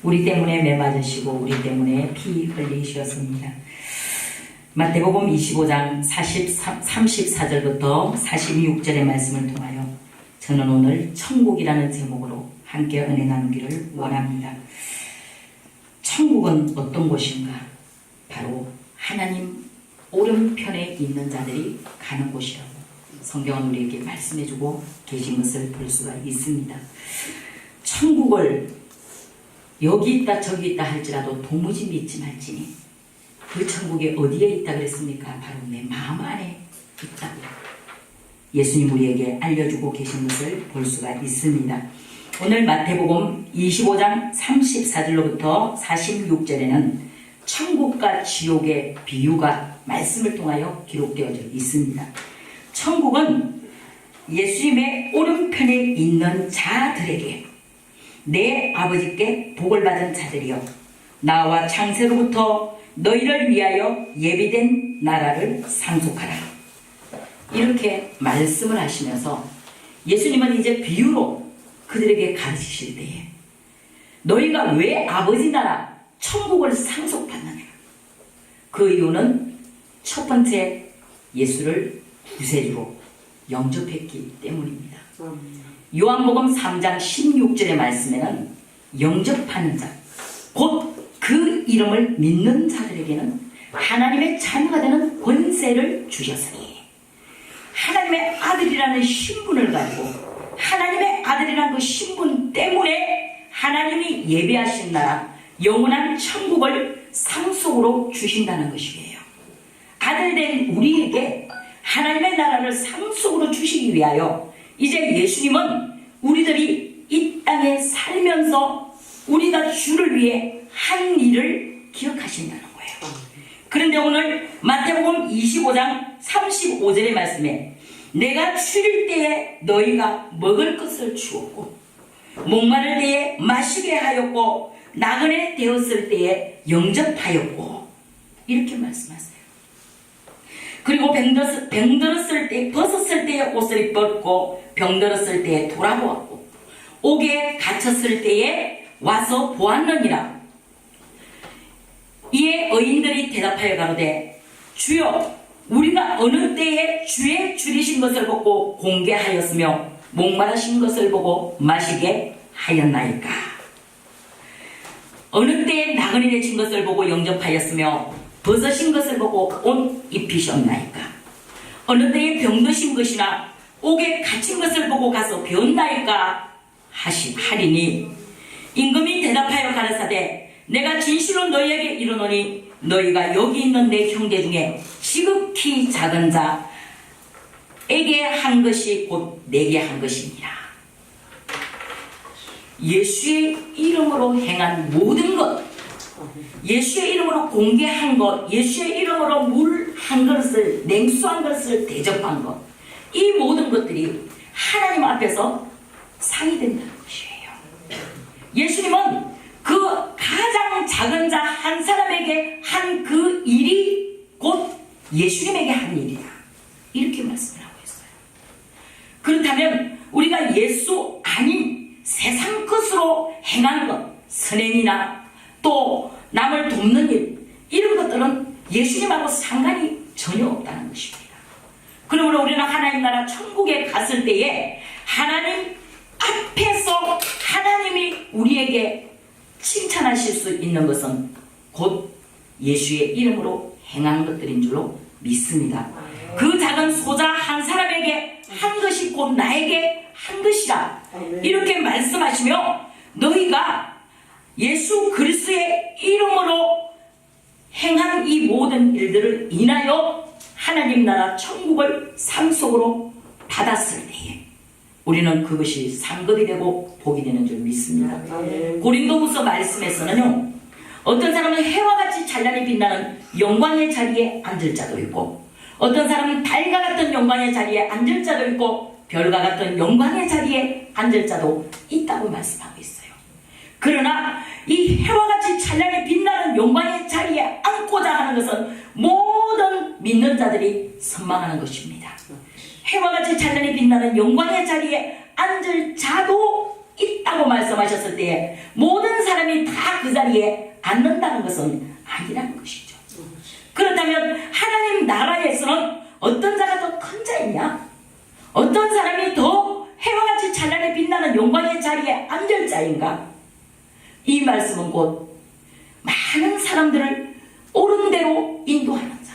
우리 때문에 매 맞으시고 우리 때문에 피 흘리셨습니다. 마태복음 25장 34절부터 46절의 말씀을 통하여 저는 오늘 천국이라는 제목으로 함께 은혜 나누기를 원합니다. 천국은 어떤 곳인가? 바로 하나님 오른편에 있는 자들이 가는 곳이라고 성경은 우리에게 말씀해주고 계신 것을 볼 수가 있습니다. 천국을 여기 있다 저기 있다 할지라도 도무지 믿지 말지니 그 천국이 어디에 있다 그랬습니까? 바로 내 마음 안에 있다고 예수님 우리에게 알려주고 계신 것을 볼 수가 있습니다. 오늘 마태복음 25장 34절로부터 46절에는 천국과 지옥의 비유가 말씀을 통하여 기록되어져 있습니다. 천국은 예수님의 오른편에 있는 자들에게 내 아버지께 복을 받은 자들이여 나와 창세로부터 너희를 위하여 예비된 나라를 상속하라. 이렇게 말씀을 하시면서 예수님은 이제 비유로 그들에게 가르치실 때에 너희가 왜 아버지 나라 천국을 상속받느냐? 그 이유는 첫 번째 예수를 구세주로 영접했기 때문입니다. 요한복음 3장 16절의 말씀에는 영접하는 자, 곧 그 이름을 믿는 자들에게는 하나님의 자녀가 되는 권세를 주셨으니 하나님의 아들이라는 신분을 가지고 하나님의 아들이라는 그 신분 때문에 하나님이 예비하신 나라 영원한 천국을 상속으로 주신다는 것이에요. 아들된 우리에게 하나님의 나라를 상속으로 주시기 위하여 이제 예수님은 우리들이 이 땅에 살면서 우리가 주를 위해 한 일을 기억하신다는 거예요. 그런데 오늘 마태복음 25장 35절의 말씀에 내가 추릴 때에 너희가 먹을 것을 주었고 목마를 때에 마시게 하였고 나그네 되었을 때에 영접하였고 이렇게 말씀하세요. 그리고 병들었을 때 벗었을 때에 옷을 입었고 병들었을 때에 돌아보았고 옥에 갇혔을 때에 와서 보았느니라. 이에 의인들이 대답하여 가로되 주여 우리가 어느 때에 주의 줄이신 것을 보고 공개하였으며 목마르신 것을 보고 마시게 하였나이까? 어느 때에 나그네 되신 것을 보고 영접하였으며 벗으신 것을 보고 옷 입히셨나이까? 어느 때에 병드신 것이나 옥에 갇힌 것을 보고 가서 배웠나이까? 하리니 임금이 대답하여 가라사대 내가 진실로 너희에게 이르노니 너희가 여기 있는 내 형제 중에 지극히 작은 자에게 한 것이 곧 내게 한 것이니라. 예수의 이름으로 행한 모든 것, 예수의 이름으로 공개한 것, 예수의 이름으로 물 한 그릇을, 냉수 한 그릇을 대접한 것, 이 모든 것들이 하나님 앞에서 상이 된다는 것이에요. 예수님은 그 가장 작은 자 한 사람에게 한 그 일이 곧 예수님에게 한 일이다. 이렇게 말씀을 하고 있어요. 그렇다면 우리가 예수 아닌 세상 것으로 행하는 것, 선행이나 또 남을 돕는 일, 이런 것들은 예수님하고 상관이 전혀 없다는 것입니다. 그러므로 우리는 하나님 나라 천국에 갔을 때에 하나님 앞에서 하나님이 우리에게 칭찬하실 수 있는 것은 곧 예수의 이름으로 행한 것들인 줄로 믿습니다. 그 작은 소자 한 사람에게 한 것이 곧 나에게 한 것이라 이렇게 말씀하시며 너희가 예수 그리스도의 이름으로 행한 이 모든 일들을 인하여 하나님 나라 천국을 상속으로 받았을 때에 우리는 그것이 상급이 되고 복이 되는 줄 믿습니다. 고린도후서 말씀에서는요, 어떤 사람은 해와 같이 찬란히 빛나는 영광의 자리에 앉을 자도 있고 어떤 사람은 달과 같은 영광의 자리에 앉을 자도 있고 별과 같은 영광의 자리에 앉을 자도 있다고 말씀하고 있어요. 그러나 이 해와 같이 찬란히 빛나는 영광의 자리에 앉고자 하는 것은 모든 믿는 자들이 선망하는 것입니다. 해와 같이 찬란히 빛나는 영광의 자리에 앉을 자도 있다고 말씀하셨을 때에 모든 사람이 다 그 자리에 앉는다는 것은 아니라는 것이죠. 그렇다면 하나님 나라에서는 어떤 자가 더 큰 자이냐? 어떤 사람이 더 해와 같이 찬란히 빛나는 영광의 자리에 앉을 자인가? 이 말씀은 곧 많은 사람들을 옳은 대로 인도하는 자,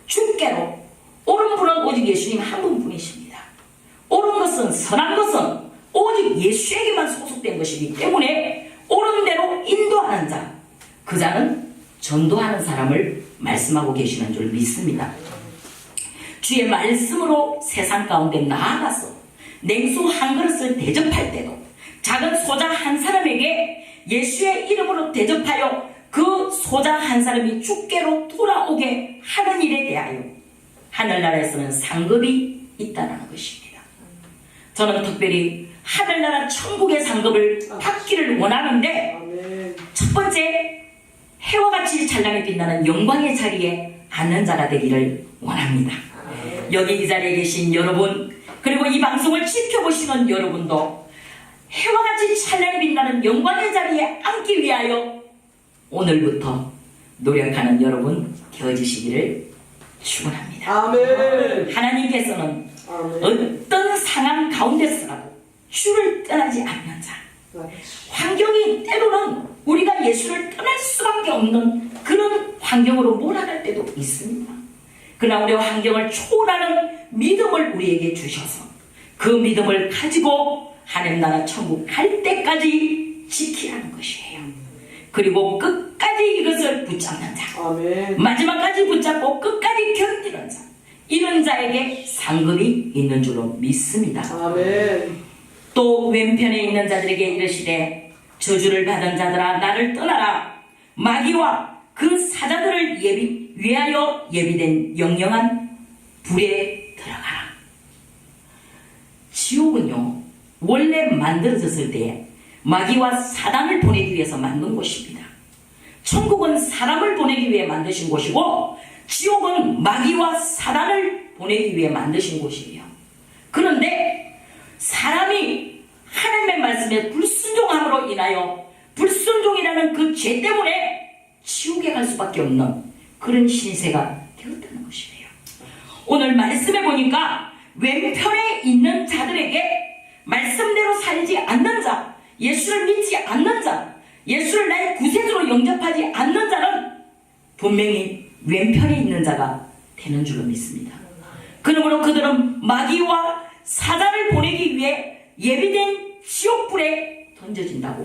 주께로. 옳은 분은 오직 예수님 한 분뿐이십니다. 옳은 것은, 선한 것은 오직 예수에게만 소속된 것이기 때문에 옳은 대로 인도하는 자, 그 자는 전도하는 사람을 말씀하고 계시는 줄 믿습니다. 주의 말씀으로 세상 가운데 나아가서 냉수 한 그릇을 대접할 때도 작은 소자 한 사람에게 예수의 이름으로 대접하여 그 소자 한 사람이 주께로 돌아오게 하는 일에 대하여 하늘나라에서는 상급이 있다는 것입니다. 저는 특별히 하늘나라 천국의 상급을 받기를 원하는데, 첫 번째, 해와 같이 찬란히 빛나는 영광의 자리에 앉는 자가 되기를 원합니다. 여기 이 자리에 계신 여러분, 그리고 이 방송을 지켜보시는 여러분도 해와 같이 찬란히 빛나는 영광의 자리에 앉기 위하여 오늘부터 노력하는 여러분 되어주시기를 축원합니다. 아멘. 하나님께서는 아멘. 어떤 상황 가운데서라도 주를 떠나지 않는 자, 환경이 때로는 우리가 예수를 떠날 수밖에 없는 그런 환경으로 몰아갈 때도 있습니다. 그러나 우리의 환경을 초월하는 믿음을 우리에게 주셔서 그 믿음을 가지고 하나님 나라 천국 갈 때까지 지키라는 것이에요. 그리고 끝까지 이것을 붙잡는 자, 아멘. 마지막까지 붙잡고 끝까지 견디는 자, 이런 자에게 상급이 있는 줄로 믿습니다. 아멘. 또 왼편에 있는 자들에게 이르시되 저주를 받은 자들아 나를 떠나라. 마귀와 그 사자들을 위하여 예비된 영영한 불에 들어가라. 지옥은요, 원래 만들어졌을 때 마귀와 사단을 보내기 위해서 만든 곳입니다. 천국은 사람을 보내기 위해 만드신 곳이고, 지옥은 마귀와 사단을 보내기 위해 만드신 곳이에요. 그런데 사람이 하나님의 말씀에 불순종함으로 인하여 불순종이라는 그 죄 때문에 지옥에 갈 수밖에 없는 그런 신세가 되었다는 것이에요. 오늘 말씀해 보니까 왼편에 있는 자들에게 말씀대로 살지 않는 자, 예수를 믿지 않는 자, 예수를 나의 구세주로 영접하지 않는 자는 분명히 왼편에 있는 자가 되는 줄로 믿습니다. 그러므로 그들은 마귀와 사단을 보내기 위해 예비된 지옥불에 던져진다고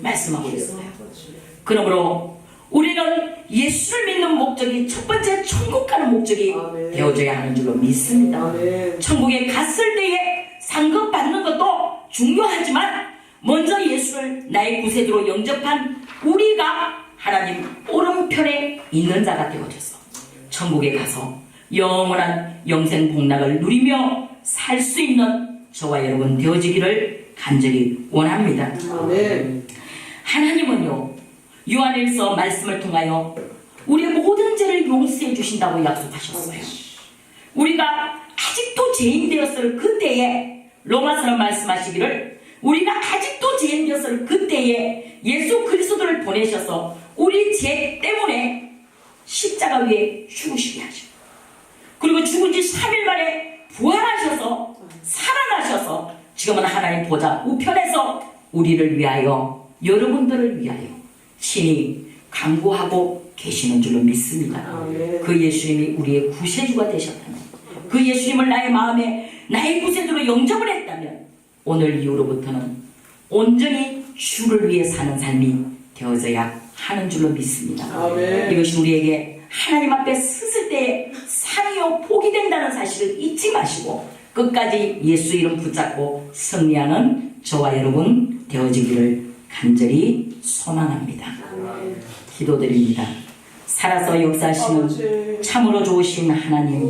말씀하고 있어요. 그러므로 우리는 예수를 믿는 목적이 첫 번째 천국 가는 목적이 되어져야 하는 줄로 믿습니다. 천국에 갔을 때에 상급 받는 것도 중요하지만 먼저 예수를 나의 구세주로 영접한 우리가 하나님 오른편에 있는 자가 되어져서 천국에 가서 영원한 영생 복락을 누리며 살 수 있는 저와 여러분 되어지기를 간절히 원합니다. 하나님은요, 요한일서 말씀을 통하여 우리의 모든 죄를 용서해 주신다고 약속하셨어요. 우리가 아직도 죄인 되었을 그때에 로마서는 말씀하시기를 우리가 아직도 죄인 되었을 그때에 예수 그리스도를 보내셔서 우리 죄 때문에 십자가 위에 죽으시게 하시고, 그리고 죽은 지 3일 만에 부활하셔서 살아나셔서 지금은 하나님 보좌 우편에서 우리를 위하여, 여러분들을 위하여 친히 간구하고 계시는 줄로 믿습니다. 그 예수님이 우리의 구세주가 되셨다면, 그 예수님을 나의 마음에 나의 구세주로 영접을 했다면 오늘 이후로부터는 온전히 주를 위해 사는 삶이 되어져야 하는 줄로 믿습니다. 이것이 우리에게 하나님 앞에 섰을 때 상이요 복이 된다는 사실을 잊지 마시고 끝까지 예수 이름 붙잡고 승리하는 저와 여러분 되어지기를 간절히 소망합니다. 기도드립니다. 살아서 역사하시는 참으로 좋으신 하나님,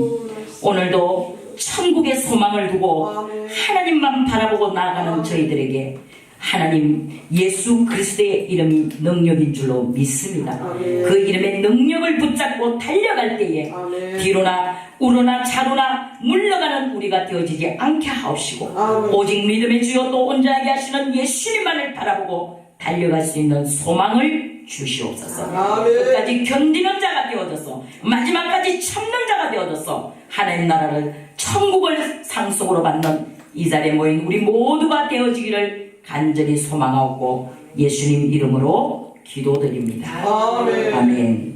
오늘도 천국의 소망을 두고 하나님만 바라보고 나아가는 저희들에게 하나님 예수 그리스도의 이름이 능력인 줄로 믿습니다. 그 이름의 능력을 붙잡고 달려갈 때에 뒤로나 우로나 좌로나 물러가는 우리가 되어지지 않게 하옵시고 오직 믿음의 주여 또 온전하게 하시는 예수님만을 바라보고 달려갈 수 있는 소망을 주시옵소서. 아멘. 끝까지 견디는 자가 되어져서 마지막까지 참는 자가 되어져서 하나님 나라를 천국을 상속으로 받는 이 자리에 모인 우리 모두가 되어지기를 간절히 소망하고 예수님 이름으로 기도드립니다. 아멘. 아멘.